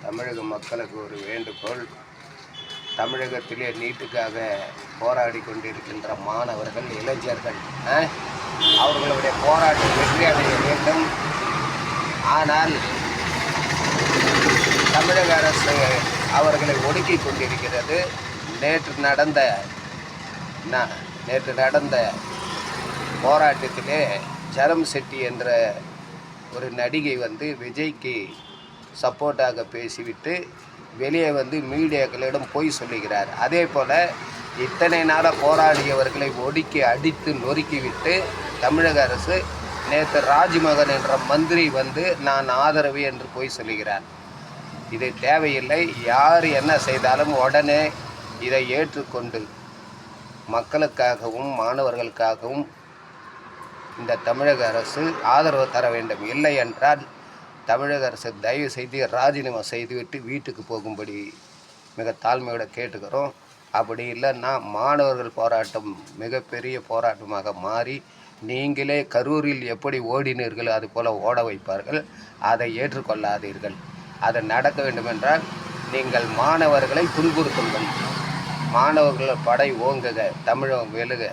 தமிழக மக்களுக்கு ஒரு வேண்டுகோள். தமிழகத்திலே நீட்டுக்காக போராடி கொண்டிருக்கின்ற மாணவர்கள், இளைஞர்கள் அவர்களுடைய போராட்டம் வெற்றி அடைய வேண்டும். ஆனால் தமிழக அரசு அவர்களை ஒடுக்கி கொண்டிருக்கிறது. நேற்று நடந்த போராட்டத்திலே ஜரம் செட்டி என்ற ஒரு நடிகை விஜய்க்கு சப்போர்ட்டாக பேசிவிட்டு வெளியே மீடியாக்களிடம் பொய் சொல்லுகிறார். அதே போல் இத்தனை நாளாக போராடியவர்களை ஒடுக்கி அடித்து நொறுக்கிவிட்டு தமிழக அரசு நேற்று ராஜ்மோகன் என்ற மந்திரி நான் ஆதரவு என்று பொய் சொல்லுகிறார். இது தேவையில்லை. யார் என்ன செய்தாலும் உடனே இதை ஏற்றுக்கொண்டு மக்களுக்காகவும் மாணவர்களுக்காகவும் இந்த தமிழக அரசு ஆதரவு தர வேண்டும். இல்லை என்றால் தமிழக அரசு தயவு செய்து ராஜினாமா செய்துவிட்டு வீட்டுக்கு போகும்படி மிக தாழ்மையோடு கேட்டுக்கிறோம். அப்படி இல்லைன்னா மாணவர்கள் போராட்டம் மிகப்பெரிய போராட்டமாக மாறி நீங்களே கரூரில் எப்படி ஓடினீர்கள் அதுபோல் ஓட வைப்பார்கள். அதை ஏற்றுக்கொள்ளாதீர்கள். அது நடக்க வேண்டுமென்றால் நீங்கள் மாணவர்களை துன்புறுத்துங்கள். மாணவர்கள் படை ஓங்குக, தமிழகம் வெல்லுக.